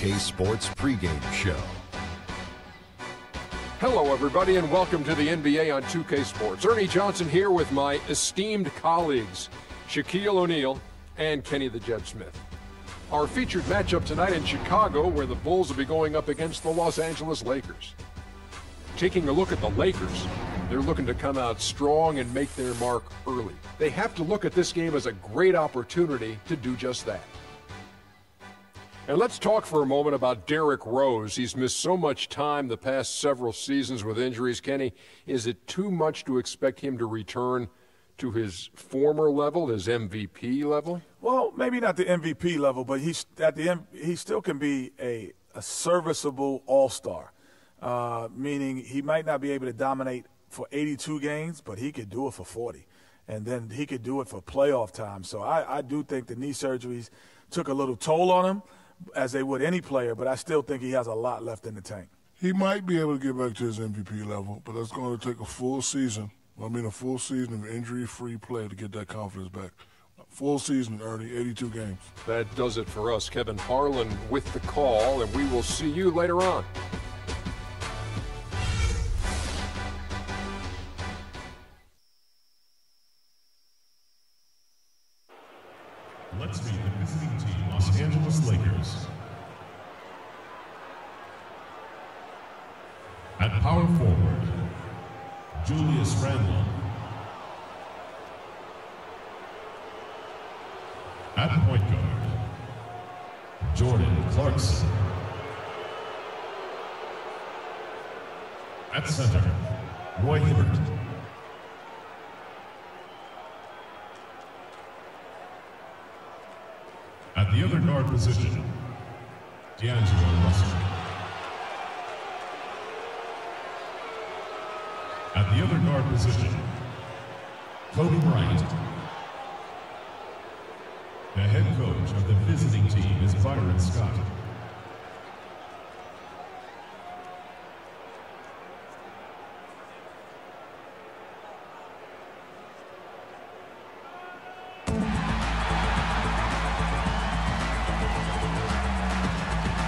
2K Sports pregame show. Hello, everybody, and welcome to the NBA on 2K Sports. Ernie Johnson here with my esteemed colleagues, Shaquille O'Neal and Kenny the Jet Smith. Our featured matchup tonight in Chicago, where the Bulls will be going up against the Los Angeles Lakers. Taking a look at the Lakers, they're looking to come out strong and make their mark early. They have to look at this game as a great opportunity to do just that. And let's talk for a moment about Derrick Rose. He's missed so much time the past several seasons with injuries. Kenny, is it too much to expect him to return to his former level, his MVP level? Well, maybe not the MVP level, but he still can be a serviceable all-star, meaning he might not be able to dominate for 82 games, but he could do it for 40. And then he could do it for playoff time. So I do think the knee surgeries took a little toll on him, as they would any player, but I still think he has a lot left in the tank. He might be able to get back to his MVP level, but that's going to take a full season. A full season of injury-free play to get that confidence back. Full season, Ernie, 82 games. That does it for us. Kevin Harlan with the call, and we will see you later on. Let's meet the visiting team, Los Angeles Lakers. At power forward, Julius Randle. At point guard, Jordan Clarkson. At center, Roy Hibbert. At the other guard position, D'Angelo Russell. At the other guard position, Kobe Bryant. The head coach of the visiting team is Byron Scott.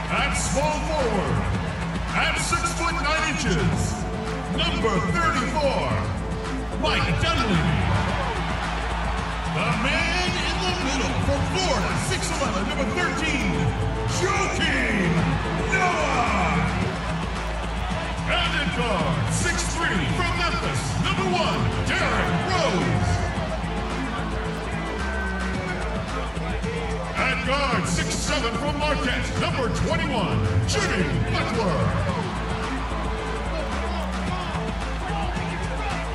At small forward, at 6'9", number 34, Mike Dunleavy. The man in the middle from Florida, 6'11", number 13, Joakim Noah. And at guard, 6'3", from Memphis, number 1, Derrick Rose. At guard, 6'7", from Marquette, number 21, Jimmy Butler.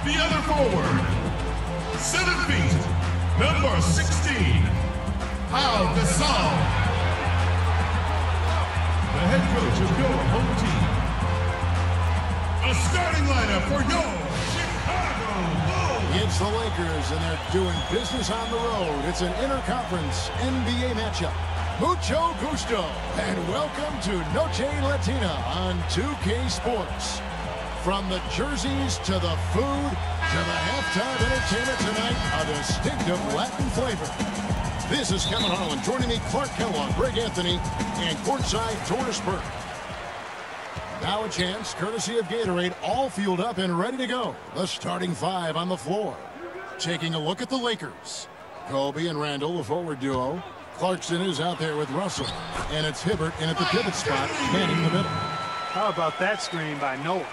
The other forward, 7 feet, number 16, Pau Gasol. The head coach of your home team. A starting lineup for your Chicago Bulls. It's the Lakers, and they're doing business on the road. It's an interconference NBA matchup. Mucho gusto, and welcome to Noche Latina on 2K Sports. From the jerseys to the food to the halftime entertainment tonight, a distinctive Latin flavor. This is Kevin Harlan. Joining me, Clark Kellogg, Greg Anthony, and courtside Torres Burke. Now a chance, courtesy of Gatorade, all fueled up and ready to go. The starting 5 on the floor. Taking a look at the Lakers. Kobe and Randle, the forward duo. Clarkson is out there with Russell. And it's Hibbert in at the pivot spot, manning the middle. How about that screen by Noah?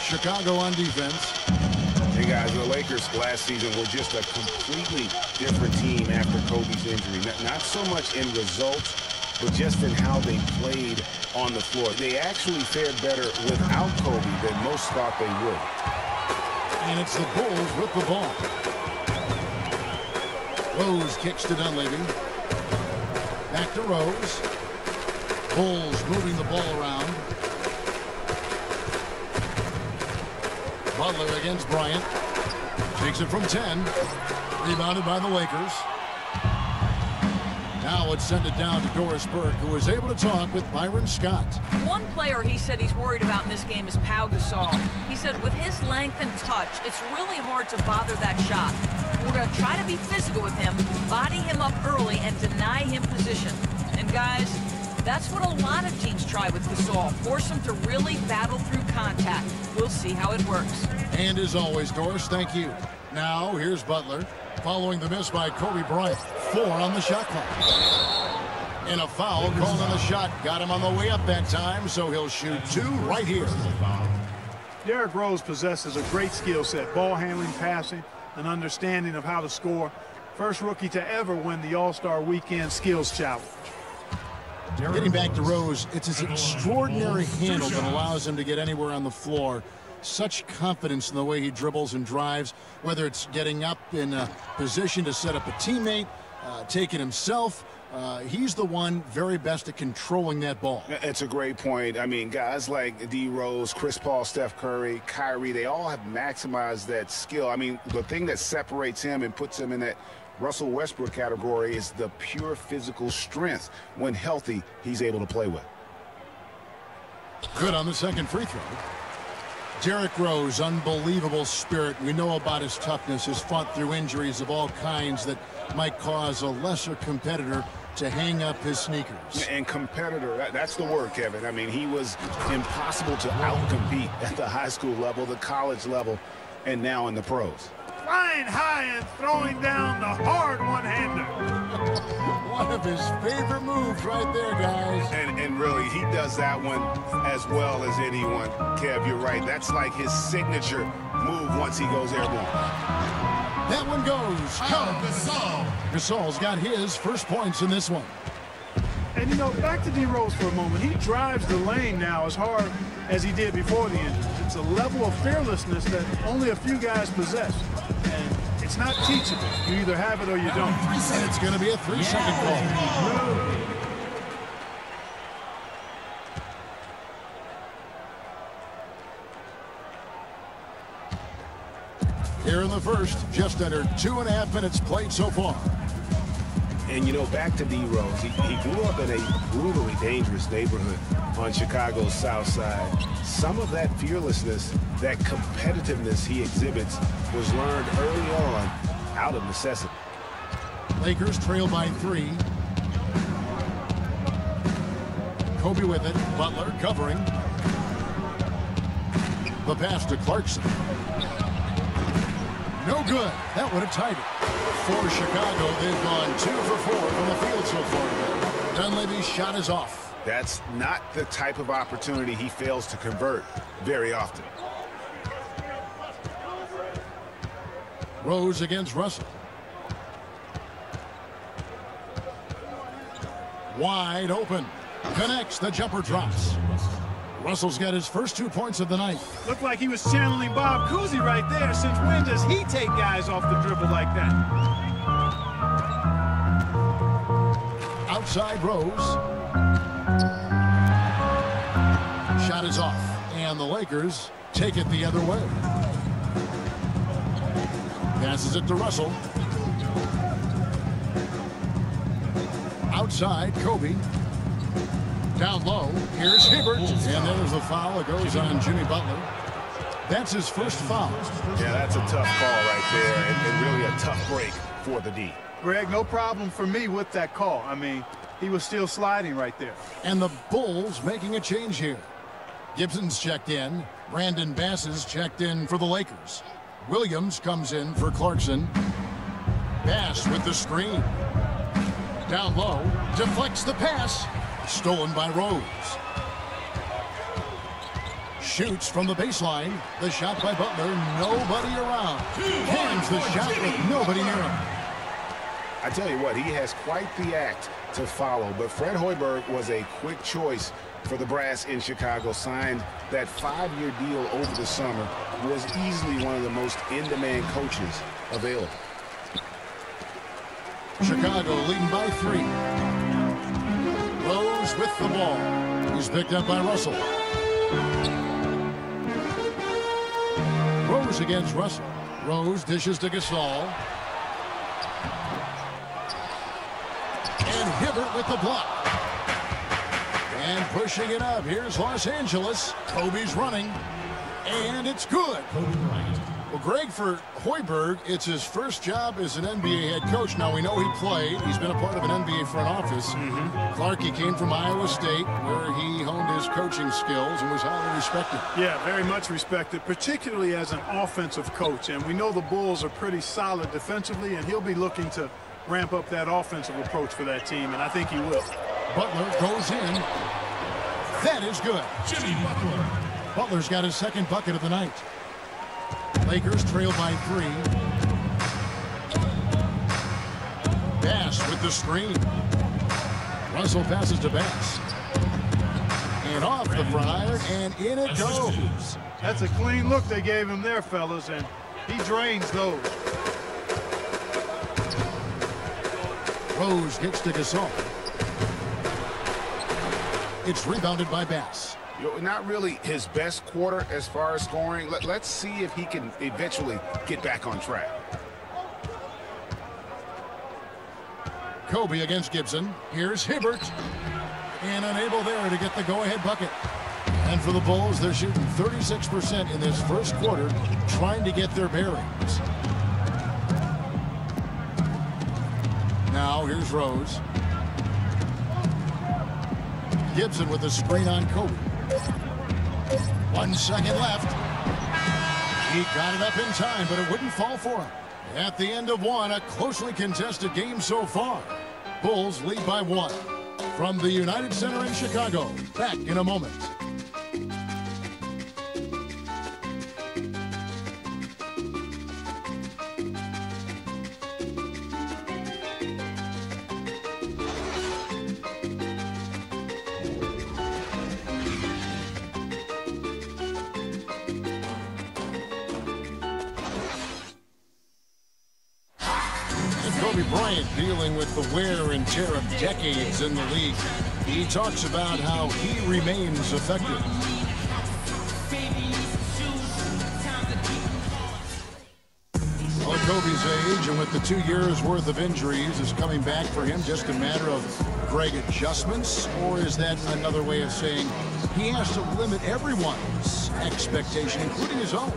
Chicago on defense. Hey guys, the Lakers last season were just a completely different team after Kobe's injury. Not so much in results, but just in how they played on the floor. They actually fared better without Kobe than most thought they would. And it's the Bulls with the ball. Rose kicks to Dunleavy. Back to Rose. Bulls moving the ball around. Butler against Bryant. Takes it from 10. Rebounded by the Lakers. Now let's send it down to Doris Burke, who was able to talk with Byron Scott. One player he said he's worried about in this game is Pau Gasol. He said with his length and touch, it's really hard to bother that shot. We're going to try to be physical with him, body him up early, and deny him position. And guys, that's what a lot of teams try with Gasol. Force him to really battle through contact. We'll see how it works. And as always, Doris, thank you. Now, here's Butler, following the miss by Kobe Bryant. 4 on the shot clock. And a foul called on the shot. Got him on the way up that time, so he'll shoot 2 right here. Derrick Rose possesses a great skill set, ball handling, passing, an understanding of how to score. First rookie to ever win the All-Star Weekend Skills Challenge. Getting back to Rose, it's his extraordinary handle that allows him to get anywhere on the floor. Such confidence in the way he dribbles and drives, whether it's getting up in a position to set up a teammate, taking himself. He's the one very best at controlling that ball. It's a great point. I mean, guys like D. Rose, Chris Paul, Steph Curry, Kyrie, they all have maximized that skill. I mean, the thing that separates him and puts him in that Russell Westbrook category is the pure physical strength. When healthy, he's able to play with. Good on the second free throw. Derrick Rose, unbelievable spirit. We know about his toughness, his fought through injuries of all kinds that might cause a lesser competitor to hang up his sneakers. And competitor, that's the word, Kevin. I mean, he was impossible to outcompete at the high school level, the college level, and now in the pros. Flying high and throwing down the hard one-hander. One of his favorite moves right there, guys. And really, he does that one as well as anyone. Kev, you're right. That's like his signature move once he goes airborne. That one goes. Gasol. Gasol's got his first points in this one. And, you know, back to D. Rose for a moment. He drives the lane now as hard as he did before the injury. It's a level of fearlessness that only a few guys possess. And it's not teachable. You either have it or you don't. And it's going to be a 3-second call. Here in the first, just under 2.5 minutes played so far. And, you know, back to D. Rose, he grew up in a brutally dangerous neighborhood on Chicago's South Side. Some of that fearlessness, that competitiveness he exhibits was learned early on out of necessity. Lakers trail by 3. Kobe with it. Butler covering. The pass to Clarkson. No good. That would have tied it. For Chicago, they've gone 2 for 4 from the field so far. Dunleavy's shot is off. That's not the type of opportunity he fails to convert very often. Rose against Russell. Wide open. Connects. The jumper drops. Russell's got his first 2 points of the night. Looked like he was channeling Bob Cousy right there. Since when does he take guys off the dribble like that? Outside Rose. Shot is off. And the Lakers take it the other way. Passes it to Russell. Outside, Kobe. Down low, here's Hibbert, and there's the foul. It goes on Jimmy Butler. That's his first foul. Yeah, that's a tough call right there, and really a tough break for the D. Greg, no problem for me with that call. I mean, he was still sliding right there. And the Bulls making a change here. Gibson's checked in. Brandon Bass is checked in for the Lakers. Williams comes in for Clarkson. Bass with the screen. Down low, deflects the pass. Stolen by Rose. Shoots from the baseline. The shot by Butler. Nobody around. Cans the shot with nobody near him. I tell you what, he has quite the act to follow. But Fred Hoiberg was a quick choice for the brass in Chicago. Signed that 5-year deal over the summer. Was easily one of the most in-demand coaches available. Chicago leading by 3. Rose with the ball. He's picked up by Russell. Rose against Russell. Rose dishes to Gasol. And Hibbert with the block. And pushing it up. Here's Los Angeles. Kobe's running. And it's good. Well, Greg, for Hoiberg, it's his first job as an NBA head coach. Now, we know he played. He's been a part of an NBA front office. Clarkie came from Iowa State, where he honed his coaching skills and was highly respected. Yeah, very much respected, particularly as an offensive coach. And we know the Bulls are pretty solid defensively, and he'll be looking to ramp up that offensive approach for that team, and I think he will. Butler goes in. That is good. Jimmy Butler. Butler's got his second bucket of the night. Lakers trail by 3. Bass with the screen. Russell passes to Bass. And off the front iron, and in it goes. That's a clean look they gave him there, fellas, and he drains those. Rose gets to Gasol. It's rebounded by Bass. Not really his best quarter as far as scoring. Let's see if he can eventually get back on track. Kobe against Gibson. Here's Hibbert. And unable there to get the go-ahead bucket. And for the Bulls, they're shooting 36% in this first quarter, trying to get their bearings. Now, here's Rose. Gibson with the screen on Kobe. 1 second left. He got it up in time, but it wouldn't fall for him. At the end of 1, a closely contested game so far. Bulls lead by 1. From the United Center in Chicago, back in a moment. Kobe Bryant dealing with the wear and tear of decades in the league. He talks about how he remains effective. Well, at Kobe's age and with the 2 years worth of injuries, is coming back for him just a matter of Greg adjustments, or is that another way of saying he has to limit everyone's expectation, including his own?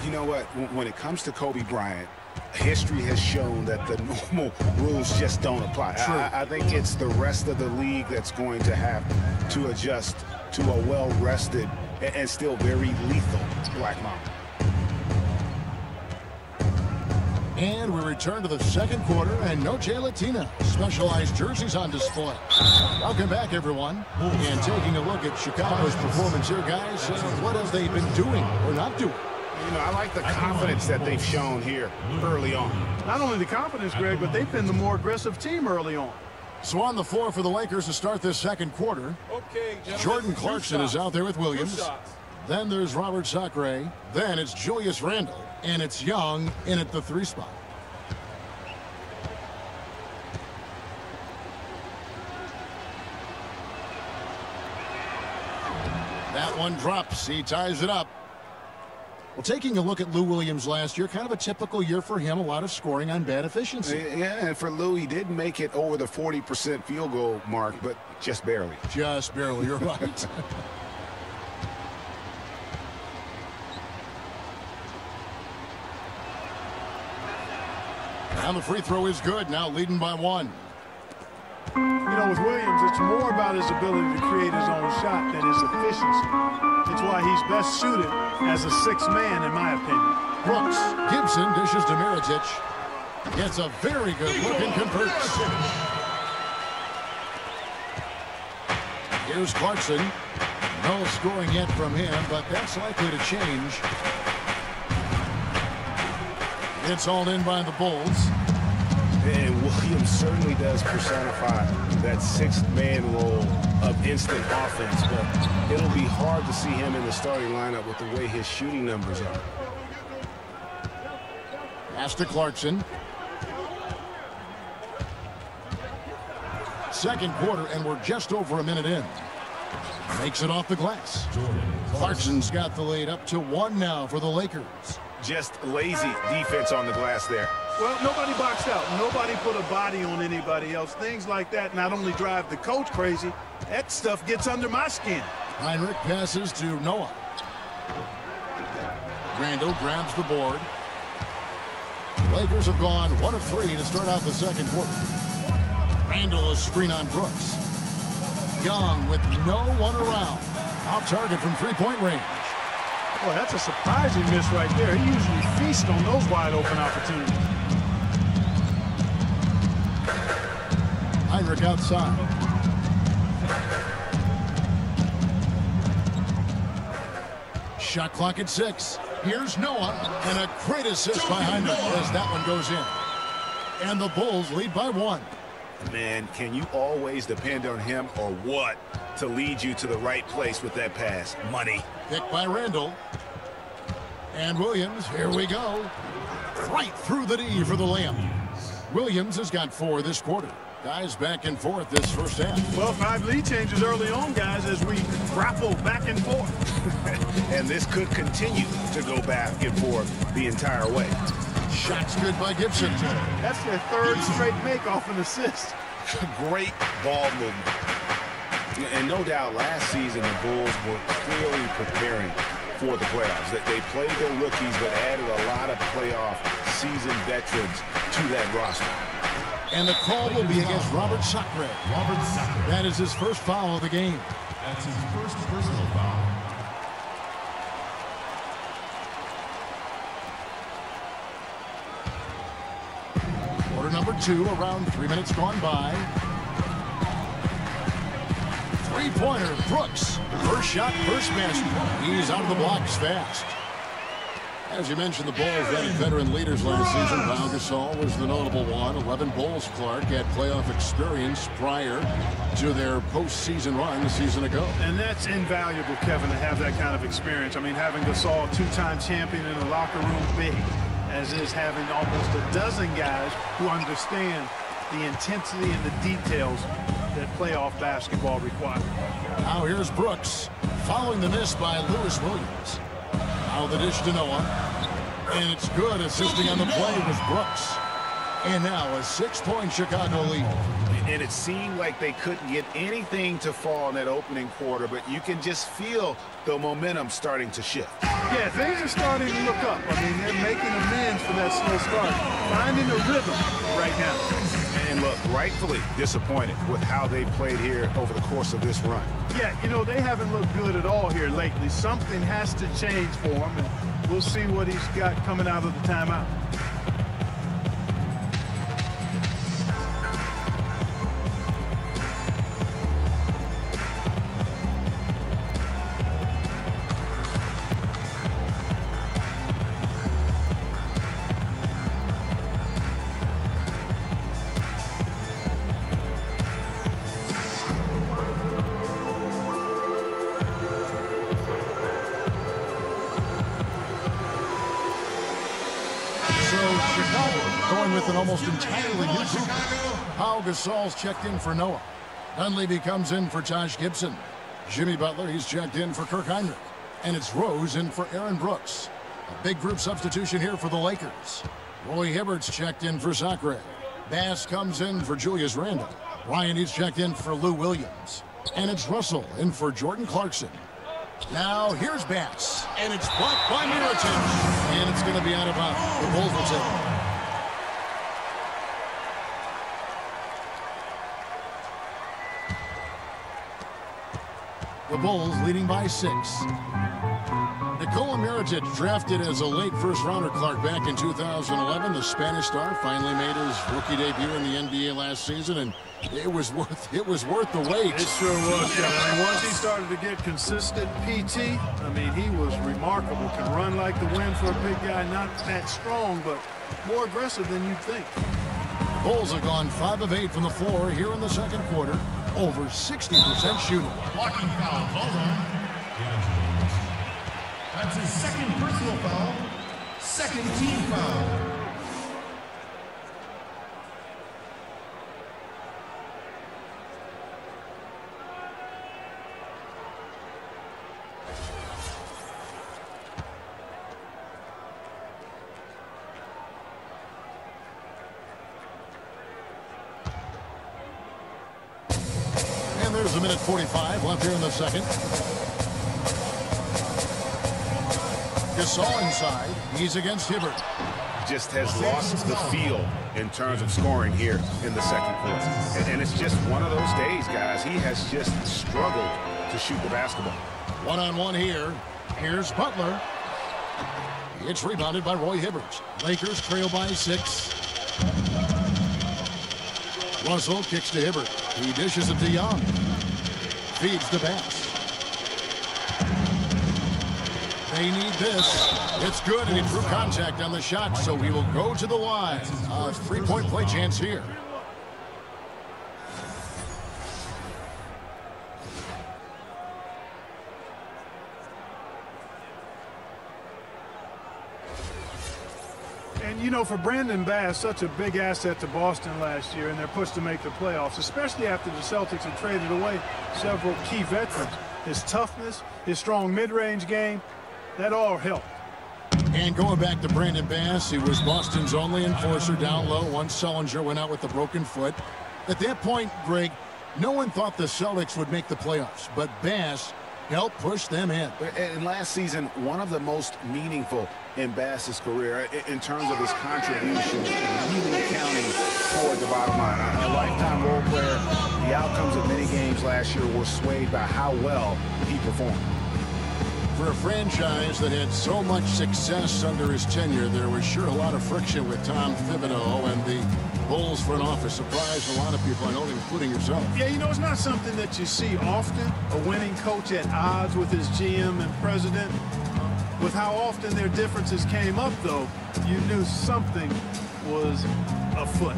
You know what? When it comes to Kobe Bryant, history has shown that the normal rules just don't apply. I think it's the rest of the league that's going to have to adjust to a well-rested and still very lethal Black Mamba. And we return to the second quarter, and Noche Latina specialized jerseys on display. Welcome back, everyone. And taking a look at Chicago's performance here, guys, what have they been doing or not doing? You know, I like the confidence that they've shown here early on. Not only the confidence, Greg, but they've been the more aggressive team early on. So on the floor for the Lakers to start this second quarter, Jordan Clarkson is out there with Williams. Then there's Robert Sacre. Then it's Julius Randle. And it's Young in at the 3 spot. That one drops. He ties it up. Well, taking a look at Lou Williams last year, kind of a typical year for him, a lot of scoring on bad efficiency. Yeah, and for Lou, he did make it over the 40% field goal mark, but just barely. Just barely, you're right. And the free throw is good, now leading by 1. You know, with Williams, it's more about his ability to create his own shot than his efficiency. It's why he's best suited as a 6th man, in my opinion. Brooks, Gibson dishes to Mirotic. Gets a very good look and converts. Here's Clarkson. No scoring yet from him, but that's likely to change. It's all in by the Bulls. And Williams certainly does personify that 6th man role of instant offense, but it'll be hard to see him in the starting lineup with the way his shooting numbers are. Pass to Clarkson. Second quarter, and we're just over a minute in. Makes it off the glass. Clarkson's got the lead up to 1 now for the Lakers. Just lazy defense on the glass there. Well, nobody boxed out. Nobody put a body on anybody else. Things like that not only drive the coach crazy, that stuff gets under my skin. Heinrich passes to Noah. Randall grabs the board. Lakers have gone 1 of 3 to start out the second quarter. Randall is screen on Brooks. Young with no one around. Off target from three-point range. Boy, that's a surprising miss right there. He usually feasts on those wide open opportunities. Heinrich outside. Shot clock at 6. Here's Noah, and a great assist by Heinrich as that one goes in. And the Bulls lead by 1. Man, can you always depend on him or what to lead you to the right place with that pass? Money. Picked by Randall. And Williams, here we go. Right through the D for the layup. Williams has got 4 this quarter. Guys back and forth this first half. Well, 5 lead changes early on, guys, as we grapple back and forth. And this could continue to go back and forth the entire way. Shots good by Gibson. That's their 3rd straight make off an assist. Great ball movement. And no doubt last season the Bulls were clearly preparing for the playoffs. They played their rookies but added a lot of playoff seasoned veterans to that roster. And the call will be against Robert Sacre. That is his first foul of the game. That's his first personal foul. Quarter number 2, around 3 minutes gone by. Three-pointer, Brooks. First shot, first basket. He's out of the blocks fast. As you mentioned, the Bulls had veteran leaders last season. Pau Gasol was the notable one. 11 Bulls Clark had playoff experience prior to their postseason run a season ago. And that's invaluable, Kevin, to have that kind of experience. I mean, having Gasol, 2-time champion in the locker room, big, as is having almost a dozen guys who understand the intensity and the details that playoff basketball requires. Now here's Brooks, following the miss by Lewis Williams. Now the dish to Noah. And it's good. Assisting on the play was Brooks. And now a 6-point Chicago lead. And it seemed like they couldn't get anything to fall in that opening quarter, but you can just feel the momentum starting to shift. Yeah, things are starting to look up. I mean, they're making amends for that slow start. Finding a rhythm right now. And look, rightfully disappointed with how they played here over the course of this run. Yeah, you know, they haven't looked good at all here lately. Something has to change for him, and we'll see what he's got coming out of the timeout. With an almost entirely new group. Pau Gasol's checked in for Noah. Dunleavy comes in for Josh Gibson. Jimmy Butler, he's checked in for Kirk Heinrich. And it's Rose in for Aaron Brooks. A big group substitution here for the Lakers. Roy Hibbert's checked in for Sacre. Bass comes in for Julius Randle. Ryan, he's checked in for Lou Williams. And it's Russell in for Jordan Clarkson. Now here's Bass. And it's blocked by Mirotic. And it's going to be out of bounds. The Bulls will take it. The Bulls leading by 6. Nikola Mirotic, drafted as a late first-rounder, Clark, back in 2011. The Spanish star finally made his rookie debut in the NBA last season, and it was worth the wait. It sure was, Kevin. I mean, once he started to get consistent PT, I mean, he was remarkable. Can run like the wind for a big guy, not that strong, but more aggressive than you'd think. Bulls have gone 5 of 8 from the floor here in the second quarter. Over 60% shooting. Blocking foul called on. That's his second personal foul. Second team foul. There's a minute 45 left here in the second. Gasol inside. He's against Hibbert. Just has lost the feel in terms of scoring here in the second quarter. And it's just one of those days, guys. He has just struggled to shoot the basketball. One-on-one here. Here's Butler. It's rebounded by Roy Hibbert. Lakers trail by 6. Russell kicks to Hibbert. He dishes it to Young. Feeds to Bass. They need this. It's good, and he threw contact on the shot, so he will go to the line. A 3-point play chance here. And, you know, for Brandon Bass, such a big asset to Boston last year, and they're pushed to make the playoffs, especially after the Celtics had traded away several key veterans. His toughness, his strong mid-range game, that all helped. And going back to Brandon Bass, he was Boston's only enforcer down low once Sullinger went out with a broken foot. At that point, Greg, no one thought the Celtics would make the playoffs, but Bass helped push them in. And last season, one of the most meaningful in Bass's career in terms of his contribution, really counting toward the bottom line. A lifetime role player, the outcomes of many games last year were swayed by how well he performed. For a franchise that had so much success under his tenure, there was sure a lot of friction with Tom Thibodeau, and the Bulls front office surprised a lot of people, I know, including yourself. Yeah, you know, it's not something that you see often, a winning coach at odds with his GM and president. With how often their differences came up, though, you knew something was afoot.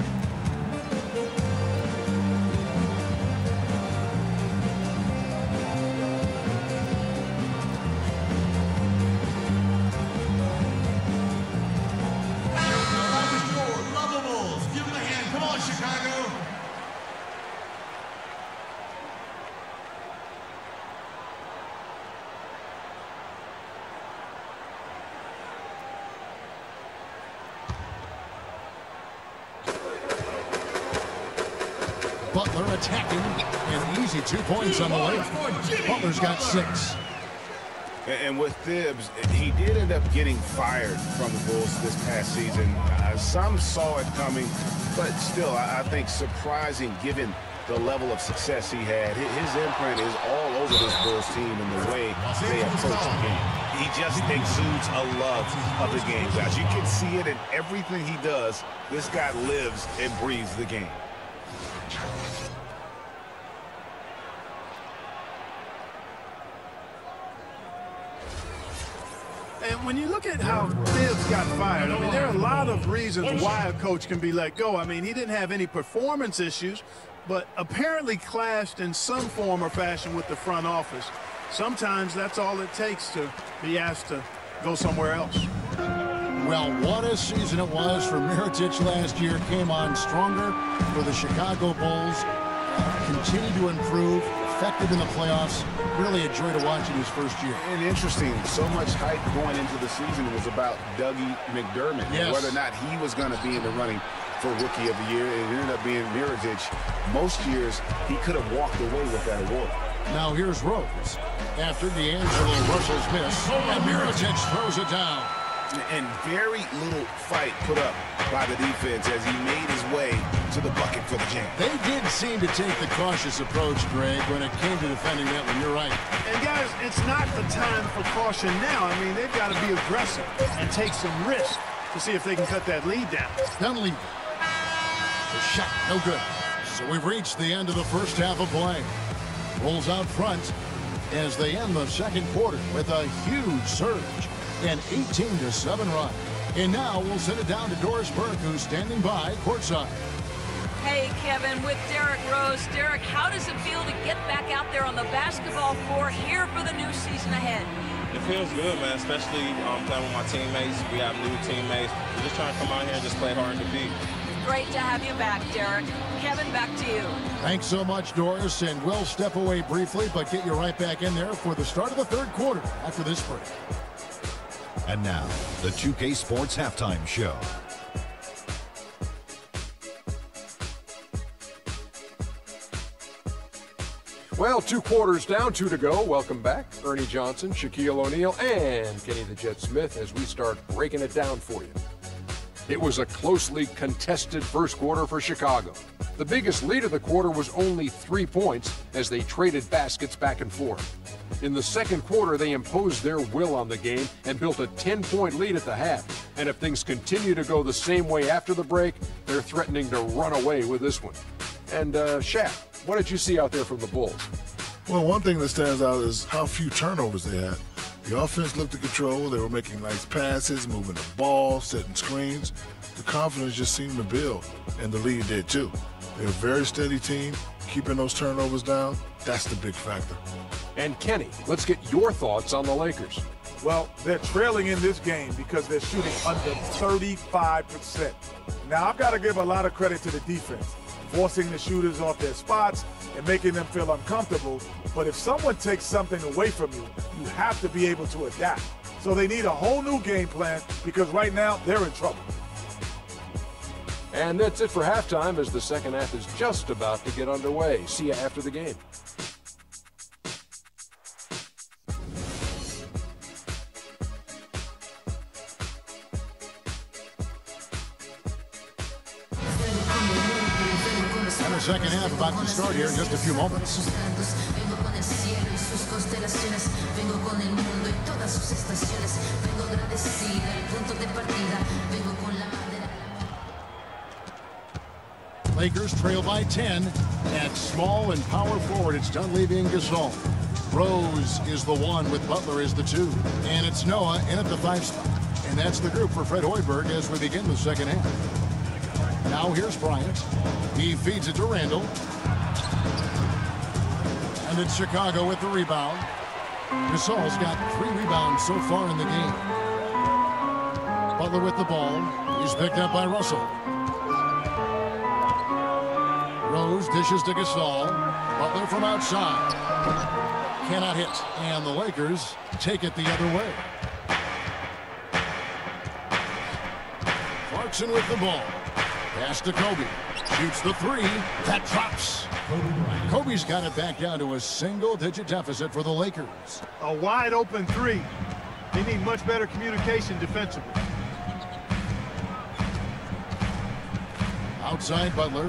Butler attacking, and easy 2 points on the way. Butler's got 6. And with Thibs, he did end up getting fired from the Bulls this past season. Some saw it coming, but still, I think surprising given the level of success he had. His imprint is all over this Bulls team in the way they approach the game. He just exudes a love of the game, guys. You can see it in everything he does. This guy lives and breathes the game. And when you look at how Thibs got fired, I mean, there are a lot of reasons why a coach can be let go. I mean, he didn't have any performance issues, but apparently clashed in some form or fashion with the front office. Sometimes that's all it takes to be asked to go somewhere else. Well, what a season it was for Mirotic last year. Came on stronger for the Chicago Bulls. Continued to improve. Effective in the playoffs. Really a joy to watch in his first year. And interesting, so much hype going into the season was about Dougie McDermott. Yes. Whether or not he was going to be in the running for Rookie of the Year. It ended up being Mirotic. Most years, he could have walked away with that award. Now here's Rose. After D'Angelo Russell's miss, and Mirotic throws it down. And very little fight put up by the defense as he made his way to the bucket for the jam. They did seem to take the cautious approach, Greg, when it came to defending that one. You're right. And, guys, it's not the time for caution now. I mean, they've got to be aggressive and take some risk to see if they can cut that lead down. Penalty. The shot, no good. So we've reached the end of the first half of play. Bulls out front as they end the second quarter with a huge surge. An 18-7 run. And now we'll send it down to Doris Burke, who's standing by courtside. Hey, Kevin, with Derrick Rose. Derrick, how does it feel to get back out there on the basketball floor here for the new season ahead? It feels good, man, especially playing with my teammates. We have new teammates. We're just trying to come out here and just play hard and compete. Great to have you back, Derrick. Kevin, back to you. Thanks so much, Doris, and we'll step away briefly, but get you right back in there for the start of the third quarter after this break. And now, the 2K Sports Halftime Show. Well, 2 quarters down, 2 to go. Welcome back, Ernie Johnson, Shaquille O'Neal, and Kenny the Jet Smith as we start breaking it down for you. It was a closely contested first quarter for Chicago. The biggest lead of the quarter was only 3 points as they traded baskets back and forth. In the second quarter, they imposed their will on the game and built a 10-point lead at the half. And if things continue to go the same way after the break, they're threatening to run away with this one. And Shaq, what did you see out there from the Bulls? Well, one thing that stands out is how few turnovers they had. The offense looked in control. They were making nice passes, moving the ball, setting screens. The confidence just seemed to build, and the lead did too. They're a very steady team, keeping those turnovers down. That's the big factor. And Kenny, let's get your thoughts on the Lakers. Well, they're trailing in this game because they're shooting under 35%. Now, I've got to give a lot of credit to the defense, forcing the shooters off their spots and making them feel uncomfortable. But if someone takes something away from you, you have to be able to adapt. So they need a whole new game plan because right now they're in trouble. And that's it for halftime as the second half is just about to get underway. See you after the game. And the second half about to start here in just a few moments. Lakers trail by 10. At small and power forward, it's Dunleavy and Gasol. Rose is the 1 with Butler is the 2. And it's Noah in at the 5 spot. And that's the group for Fred Hoiberg as we begin the second half. Now here's Bryant. He feeds it to Randall. And it's Chicago with the rebound. Gasol's got 3 rebounds so far in the game. Butler with the ball. He's picked up by Russell. Rose dishes to Gasol. Butler from outside. Cannot hit. And the Lakers take it the other way. Clarkson with the ball. Pass to Kobe. Shoots the 3. That drops. Kobe's got it back down to a single-digit deficit for the Lakers. A wide-open 3. They need much better communication defensively. Outside Butler.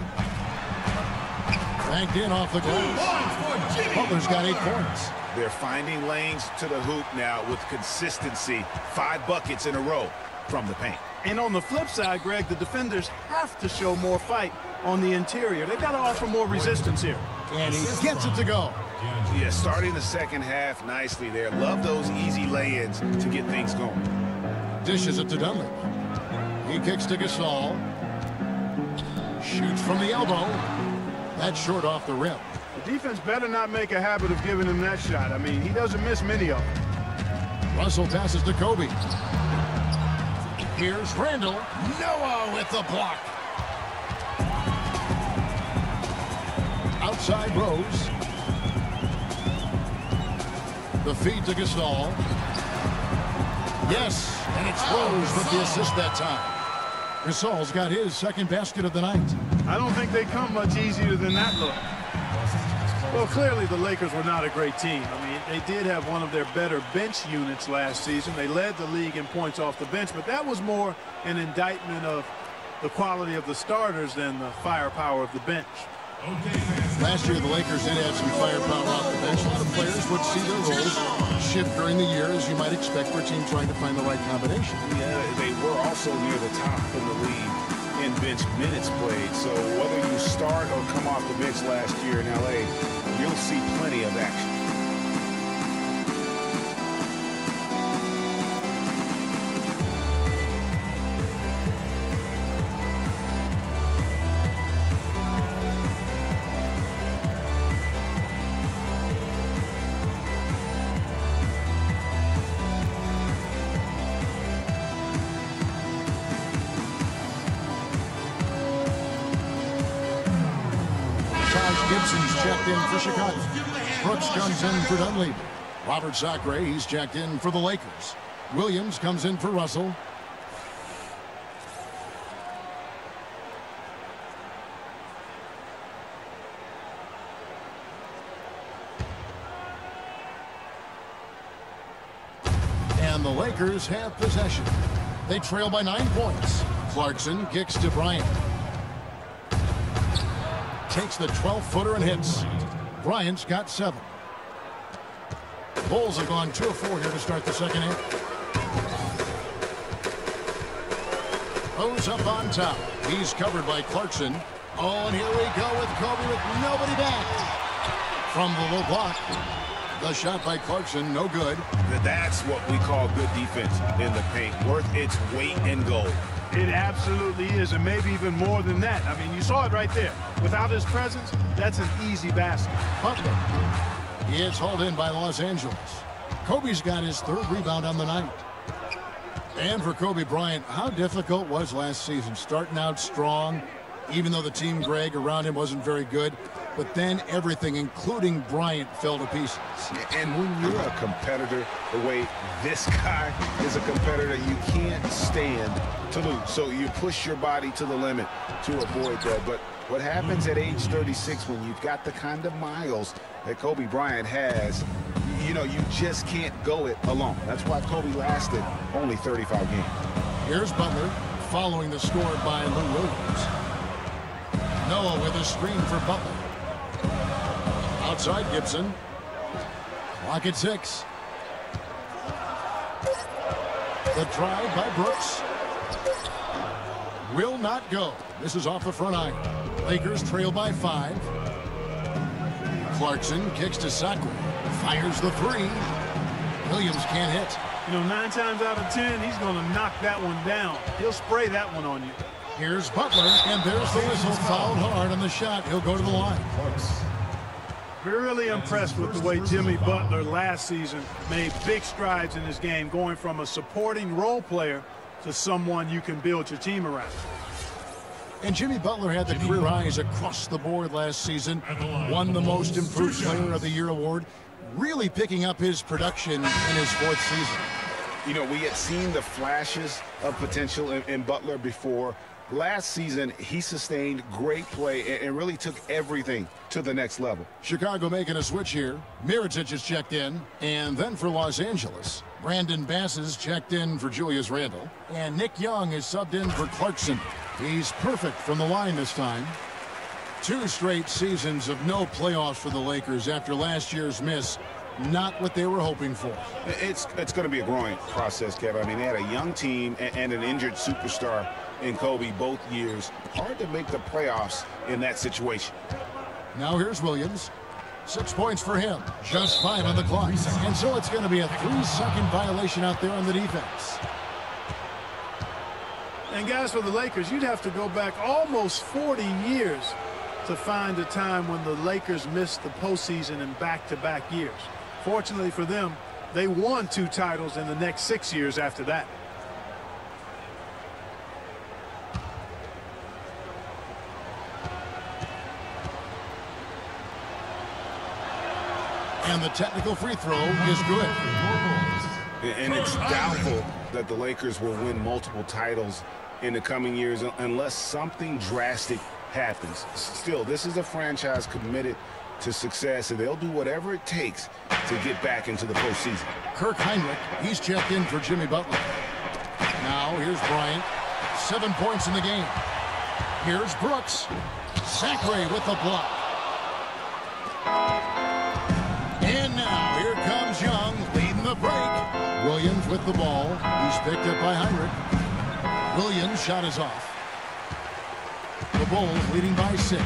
Banked in off the glass. Butler's got 8 points. They're finding lanes to the hoop now with consistency. 5 buckets in a row from the paint. And on the flip side, Greg, the defenders have to show more fight on the interior. They've got to offer more resistance here. And he gets it to go. Yeah, starting the second half nicely there. Love those easy lay-ins to get things going. Dishes it to Dunleavy. He kicks to Gasol. Shoots from the elbow. That's short off the rim. The defense better not make a habit of giving him that shot. I mean, he doesn't miss many of them. Russell passes to Kobe. Here's Randall. Noah with the block. Outside Rose. The feed to Gasol. Yes, and it's Rose with the assist that time. Gasol's got his second basket of the night. I don't think they come much easier than that look. Well, clearly the Lakers were not a great team. I mean, they did have one of their better bench units last season. They led the league in points off the bench, but that was more an indictment of the quality of the starters than the firepower of the bench. Last year, the Lakers did have some firepower off the bench. A lot of players would see their roles shift during the year, as you might expect for a team trying to find the right combination. Yeah, they were also near the top of the league in bench minutes played. So whether you start or come off the bench last year in L.A., you'll see plenty of action. Gibson's checked in for Chicago. Brooks comes in for Dunleavy. Robert Sacre, he's checked in for the Lakers. Williams comes in for Russell. And the Lakers have possession. They trail by 9 points. Clarkson kicks to Bryant. Takes the 12-footer and hits. Bryant's got 7. Bulls have gone 2 of 4 here to start the second half. Goes up on top. He's covered by Clarkson. Oh, and here we go with Kobe with nobody back. From the low block. The shot by Clarkson, no good. That's what we call good defense in the paint. Worth its weight in gold. It absolutely is, and maybe even more than that. I mean, you saw it right there. Without his presence, that's an easy basket. Butler. He is hauled in by Los Angeles. Kobe's got his 3rd rebound on the night. And for Kobe Bryant, how difficult was last season? Starting out strong, even though the team, Greg, around him wasn't very good. But then everything, including Bryant, fell to pieces. And when you're a competitor, the way this guy is a competitor, you can't stand to lose. So you push your body to the limit to avoid that. But what happens at age 36 when you've got the kind of miles that Kobe Bryant has, you know, you just can't go it alone. That's why Kobe lasted only 35 games. Here's Butler following the score by Lou Williams. Noah with a screen for Butler. Outside Gibson. Clock at 6. The drive by Brooks. Will not go. This is off the front iron. Lakers trail by 5. Clarkson kicks to Sakwa. Fires the 3. Williams can't hit. You know, 9 times out of 10, he's going to knock that one down. He'll spray that one on you. Here's Butler, and there's the whistle. Fouled hard on the shot. He'll go to the line. Really impressed with the way Jimmy Butler last season made big strides in his game, going from a supporting role player to someone you can build your team around. And Jimmy Butler had the career highs across the board last season. Won the Most Improved Player of the Year award. Really picking up his production in his 4th season. You know, we had seen the flashes of potential in Butler before. Last season, he sustained great play and really took everything to the next level. Chicago making a switch here. Mirotic is checked in. And then for Los Angeles, Brandon Bass is checked in for Julius Randle. And Nick Young is subbed in for Clarkson. He's perfect from the line this time. 2 straight seasons of no playoffs for the Lakers after last year's miss. Not what they were hoping for. It's going to be a growing process, Kevin. I mean, they had a young team and an injured superstar in Kobe both years. Hard to make the playoffs in that situation. Now here's Williams. 6 points for him. Just 5 on the clock. And so it's going to be a 3-second violation out there on the defense. And guys, for the Lakers, you'd have to go back almost 40 years to find a time when the Lakers missed the postseason in back-to-back years. Fortunately for them, they won 2 titles in the next 6 years after that. And the technical free throw is good. And it's doubtful that the Lakers will win multiple titles in the coming years unless something drastic happens. Still, this is a franchise committed to success, and they'll do whatever it takes to get back into the postseason. Kirk Heinrich, he's checked in for Jimmy Butler. Now here's Bryant. 7 points in the game. Here's Brooks. Zachary with the block. And now here comes Young leading the break. Williams with the ball. He's picked up by Heinrich. Williams' shot is off. The Bulls leading by 6.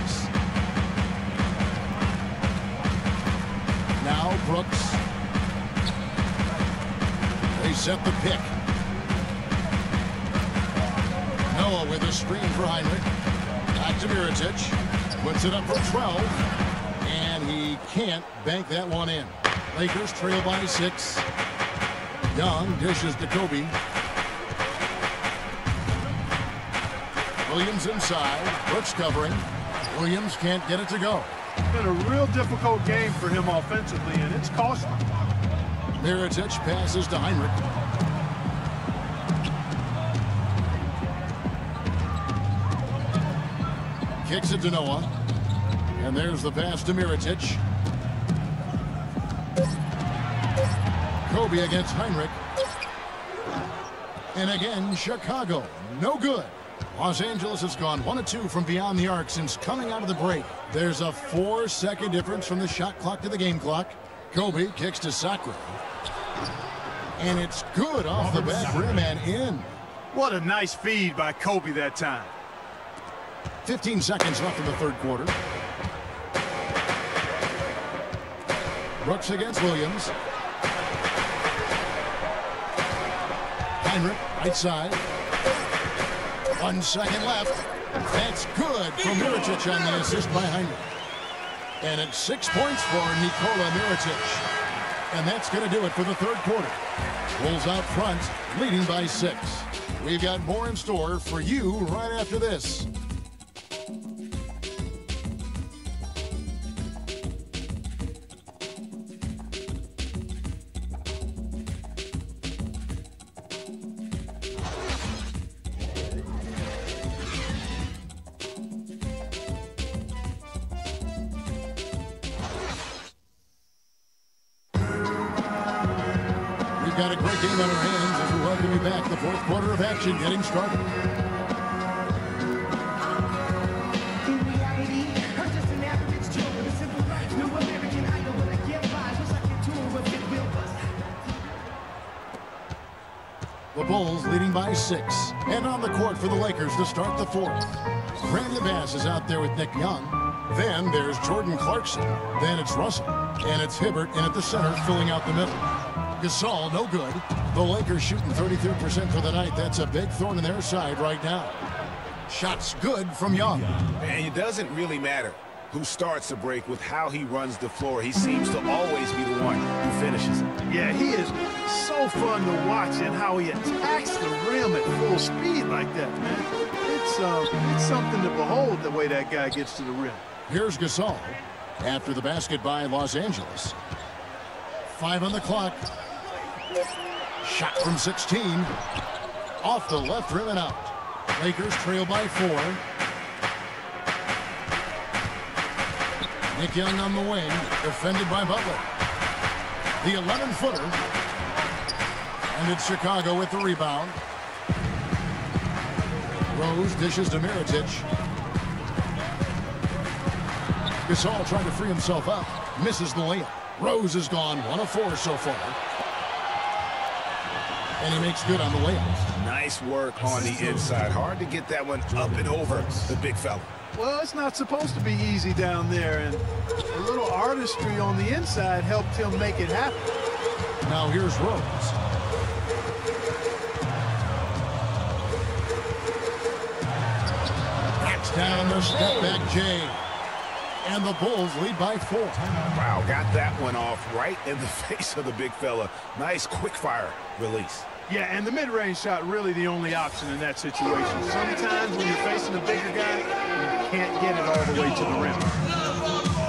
Now Brooks. They set the pick. Noah with a screen for Heinrich. Back to Mirotic. Puts it up for 12. And he can't bank that one in. Lakers trail by 6. Young dishes to Kobe. Williams inside. Brooks covering. Williams can't get it to go. It's been a real difficult game for him offensively, and it's costly. Mirotic passes to Heinrich. Kicks it to Noah. And there's the pass to Mirotic. Kobe against Heinrich. And again, Chicago, no good. Los Angeles has gone 1 of 2 from beyond the arc since coming out of the break. There's a 4-second difference from the shot clock to the game clock. Kobe kicks to Sacre. And it's good off the back rim and in. What a nice feed by Kobe that time. 15 seconds left in the third quarter. Brooks against Williams. Heinrich, right side. 1 second left. That's good from Mirotic on the assist by Heinrich. And it's 6 points for Nikola Mirotic. And that's going to do it for the third quarter. Bulls out front, leading by 6. We've got more in store for you right after this. Got a great game on our hands as we welcome you back. The fourth quarter of action getting started. The Bulls leading by 6. And on the court for the Lakers to start the fourth. Brandon Bass is out there with Nick Young. Then there's Jordan Clarkson. Then it's Russell. And it's Hibbert in at the center filling out the middle. Gasol, no good. The Lakers shooting 33% for the night. That's a big thorn in their side right now. Shots good from Young. And it doesn't really matter who starts the break with how he runs the floor. He seems to always be the one who finishes it. Yeah, he is so fun to watch and how he attacks the rim at full speed like that, man. It's something to behold the way that guy gets to the rim. Here's Gasol after the basket by Los Angeles. 5 on the clock. Shot from 16. Off the left rim and out. Lakers trail by 4. Nick Young on the wing, defended by Butler. The 11-footer. And it's Chicago with the rebound. Rose dishes to Mirotic. Gasol trying to free himself up. Misses the layup. Rose has gone 1 of 4 so far. And he makes good on the layup. Nice work on the inside. Hard to get that one up and over the big fella. Well, it's not supposed to be easy down there, and a little artistry on the inside helped him make it happen. Now here's Rose. That's down the step back Jay. And the Bulls lead by 4. Wow, got that one off right in the face of the big fella. Nice quick fire release. Yeah, and the mid-range shot really the only option in that situation. Sometimes when you're facing a bigger guy, you can't get it all the way to the rim.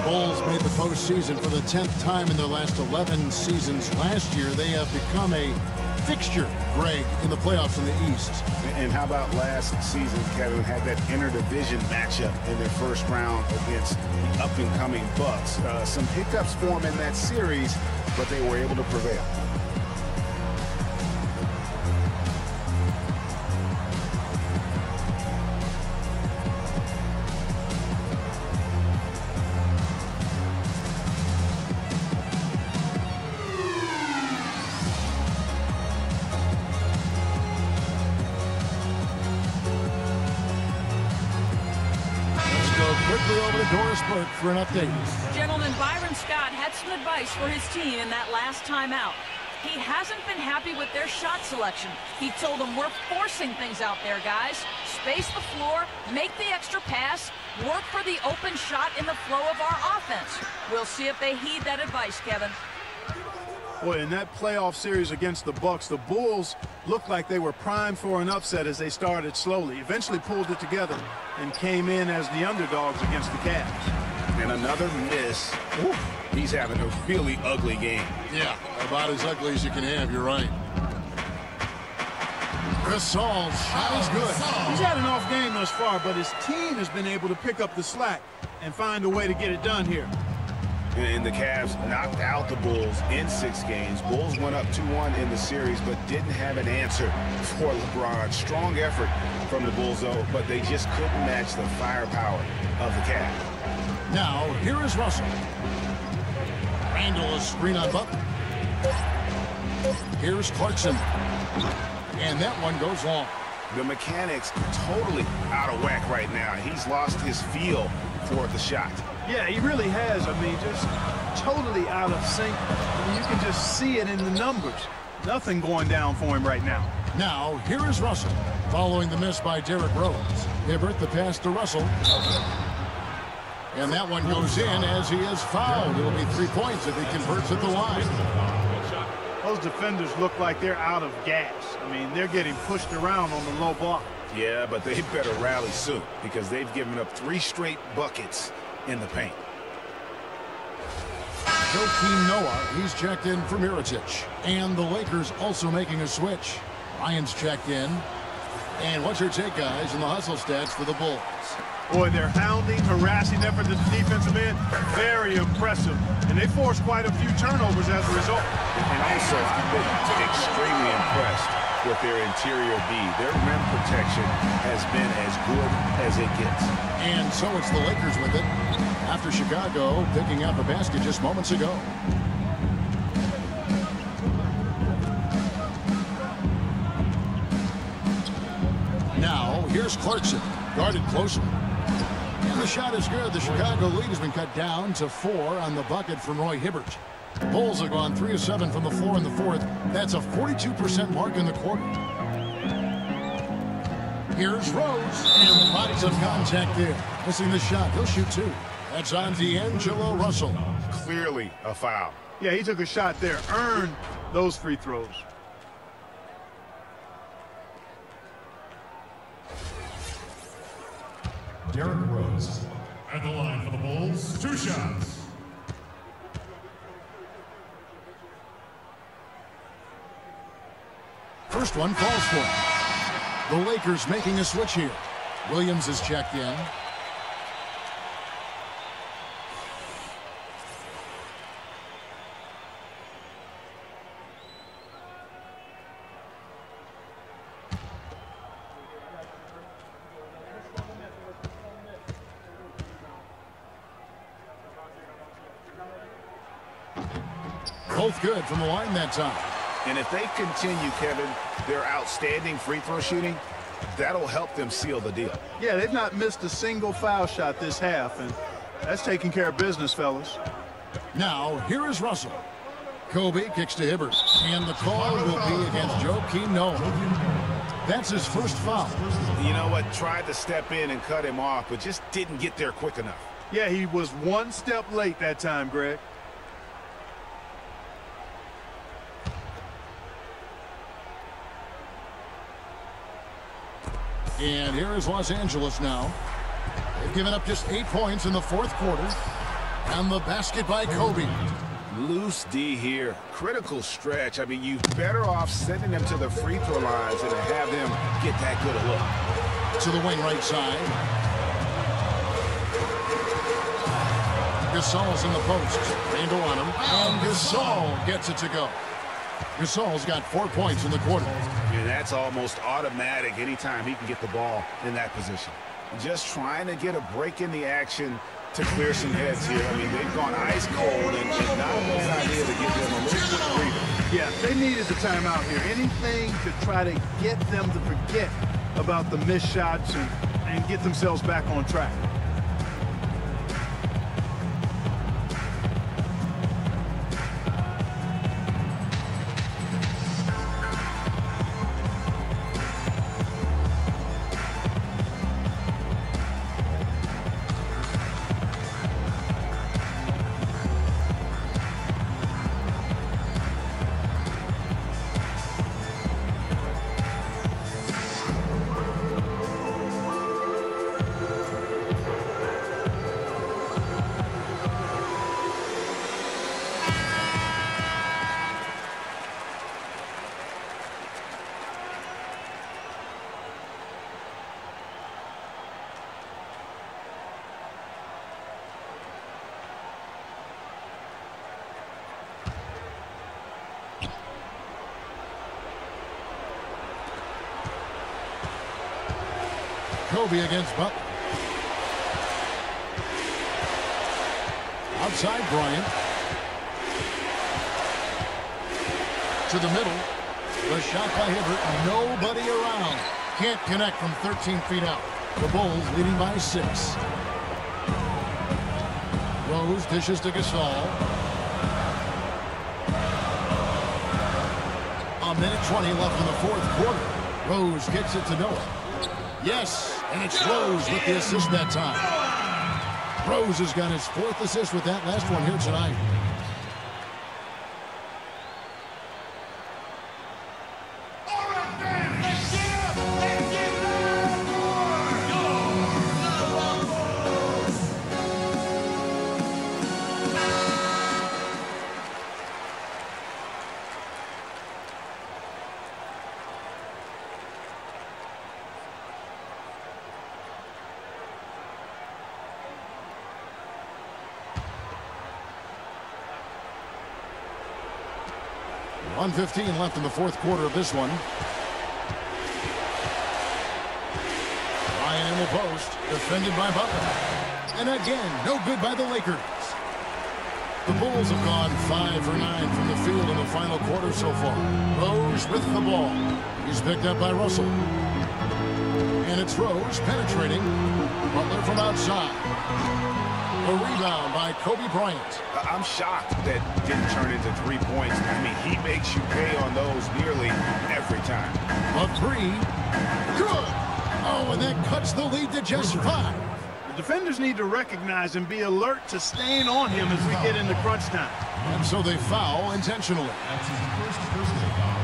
Bulls made the postseason for the 10th time in their last 11 seasons. Last year, they have become a fixture, Greg, in the playoffs in the East. And how about last season, Kevin, had that interdivision matchup in their first round against the up-and-coming Bucks. Some hiccups for them in that series, but they were able to prevail. Over to Doris Burke for an update. Gentlemen, Byron Scott had some advice for his team in that last timeout. He hasn't been happy with their shot selection. He told them, we're forcing things out there, guys. Space the floor, make the extra pass, work for the open shot in the flow of our offense. We'll see if they heed that advice, Kevin. Boy, in that playoff series against the Bucks, the Bulls looked like they were primed for an upset as they started slowly, eventually pulled it together, and came in as the underdogs against the Cavs. And another miss. Ooh, he's having a really ugly game. Yeah, about as ugly as you can have, you're right. Gasol's shot is good. He's had an off game thus far, but his team has been able to pick up the slack and find a way to get it done here. And the Cavs knocked out the Bulls in 6 games. Bulls went up 2-1 in the series, but didn't have an answer for LeBron. Strong effort from the Bulls, though, but they just couldn't match the firepower of the Cavs. Now, here is Russell. Randle, a screen on Butler. Here's Clarkson. And that one goes long. The mechanics totally out of whack right now. He's lost his feel for the shot. Yeah, he really has. I mean, just totally out of sync. I mean, you can just see it in the numbers. Nothing going down for him right now. Now, here is Russell. Following the miss by Derrick Rose. Hibbert, the pass to Russell. And that one goes in as he is fouled. It'll be 3 points if he converts at the line. Those defenders look like they're out of gas. I mean, they're getting pushed around on the low block. Yeah, but they better rally soon because they've given up 3 straight buckets in the paint. Joakim Noah, he's checked in for Mirotic. And the Lakers also making a switch. Ryan's checked in. And what's your take, guys, in the hustle stats for the Bulls? Boy, their hounding, harassing effort to the defensive end, very impressive. And they forced quite a few turnovers as a result. And also, I've been extremely impressed with their interior D. Their rim protection has been as good as it gets. And so it's the Lakers with it, after Chicago picking up a basket just moments ago. Now, here's Clarkson, guarded closely. And the shot is good. The Chicago lead has been cut down to 4 on the bucket from Roy Hibbert. The Bulls have gone 3 of 7 from the floor in the fourth. That's a 42% mark in the quarter. Here's Rose, and the bodies of contact there. Missing the shot. He'll shoot 2. That's on D'Angelo Russell. Clearly a foul. Yeah, he took a shot there, earned those free throws. Derrick Rose at the line for the Bulls. 2 shots. First one falls for him. The Lakers making a switch here. Williams is checked in. Both good from the line that time. And if they continue, Kevin, their outstanding free throw shooting, that'll help them seal the deal. Yeah, they've not missed a single foul shot this half, and that's taking care of business, fellas. Now, here is Russell. Kobe kicks to Hibbert, and the call will be against Joakim Noah. That's his first foul. You know what? Tried to step in and cut him off, but just didn't get there quick enough. Yeah, he was 1 step late that time, Greg. And here is Los Angeles now. They've given up just 8 points in the fourth quarter. And the basket by Kobe. Loose D here. Critical stretch. I mean, you're better off sending them to the free throw lines than to have them get that good a look. To the wing right side. Gasol's in the post. Randle on him. And Gasol gets it to go. Gasol's got 4 points in the quarter. And that's almost automatic anytime he can get the ball in that position. Just trying to get a break in the action to clear some heads here. I mean, they've gone ice cold, and not a bad idea to give them a little quick breather. Yeah, they needed the timeout here. Anything to try to get them to forget about the missed shots and get themselves back on track. Kobe against Butler. Outside Bryant. To the middle. The shot by Hibbert. Nobody around. Can't connect from 13 feet out. The Bulls leading by 6. Rose dishes to Gasol. A minute 20 left in the fourth quarter. Rose gets it to Noah. Yes, and it's Rose with the assist that time. Rose has got his 4th assist with that last one here tonight. .1:15 left in the fourth quarter of this one. Ryan in the post, defended by Butler. And again, no good by the Lakers. The Bulls have gone 5 for 9 from the field in the final quarter so far. Rose with the ball. He's picked up by Russell. And it's Rose penetrating. Butler from outside. A rebound by Kobe Bryant. I'm shocked that didn't turn into 3 points. I mean, he makes you pay on those nearly every time. A 3. Good. Oh, and that cuts the lead to just 5. The defenders need to recognize and be alert to staying on him as we get into crunch time. And so they foul intentionally. That's his first personal foul.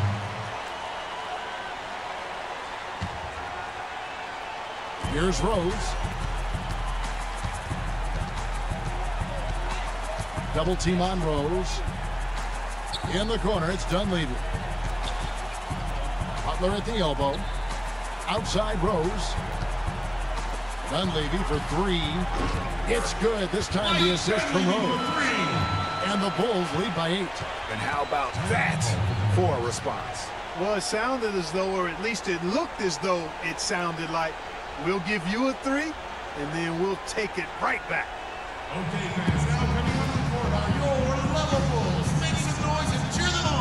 Here's Rose. Double team on Rose. In the corner, it's Dunleavy. Butler at the elbow. Outside Rose. Dunleavy for 3. It's good. This time the assist from Rose. And the Bulls lead by 8. And how about that for a response? Well, it sounded as though, or at least it looked as though it sounded like, we'll give you a 3, and then we'll take it right back. Okay, fans, now coming on the court are your level Bulls. Make some noise and cheer them on.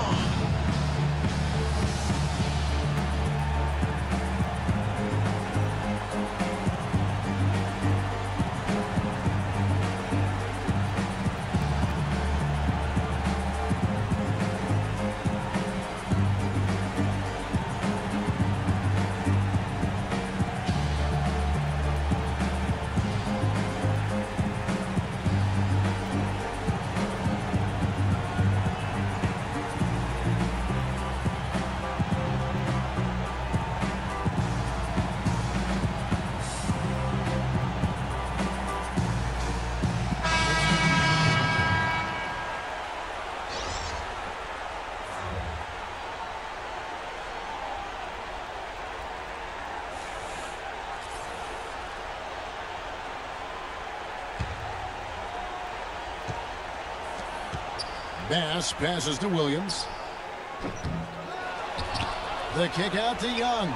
Bass passes to Williams. The kick out to Young.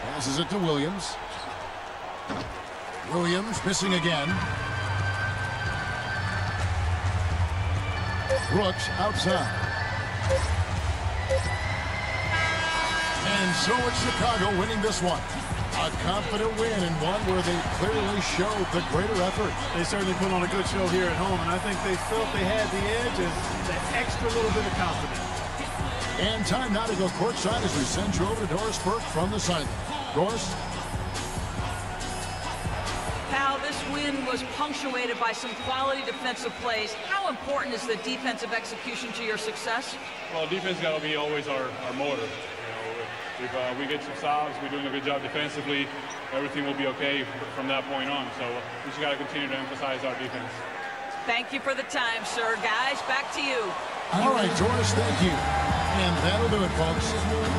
Passes it to Williams. Williams missing again. Brooks outside. And so it's Chicago winning this one. A confident win, and one where they clearly showed the greater effort. They certainly put on a good show here at home, and I think they felt they had the edge and that extra little bit of confidence. And time now to go courtside as we send you over to Doris Burke from the sideline. Doris? Pal, this win was punctuated by some quality defensive plays. How important is the defensive execution to your success? Well, defense got to be always our motor. If we get some stops, we're doing a good job defensively, everything will be okay from that point on. So we just got to continue to emphasize our defense. Thank you for the time, sir. Guys, back to you. All right, Doris, thank you. And that'll do it, folks.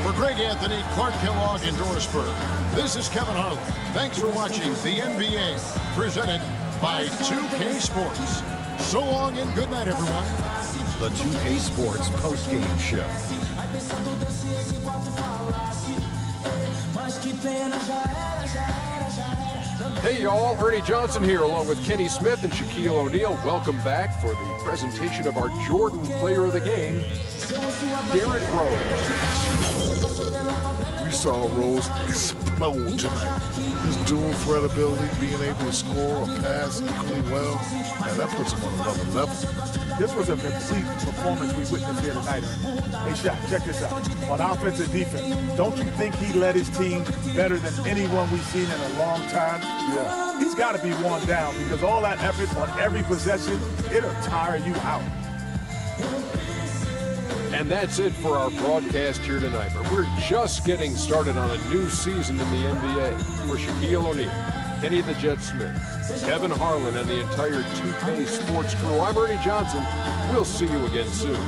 For Greg Anthony, Clark Kellogg, and Doris Burke, this is Kevin Harlan. Thanks for watching the NBA, presented by 2K Sports. So long and good night, everyone. The 2K Sports postgame show. Hey y'all, Ernie Johnson here along with Kenny Smith and Shaquille O'Neal. Welcome back for the presentation of our Jordan Player of the Game, Derrick Rose. We saw Rose explode tonight. His dual threat ability, being able to score or pass equally well, and that puts him on another level. This was a complete performance we witnessed here tonight. Hey, Shaq, check this out. On offense and defense, don't you think he led his team better than anyone we've seen in a long time? Yeah. He's got to be worn down because all that effort on every possession, it'll tire you out. And that's it for our broadcast here tonight. But we're just getting started on a new season in the NBA. For Shaquille O'Neal, Kenny the Jet Smith, Kevin Harlan, and the entire 2K Sports crew, I'm Ernie Johnson. We'll see you again soon.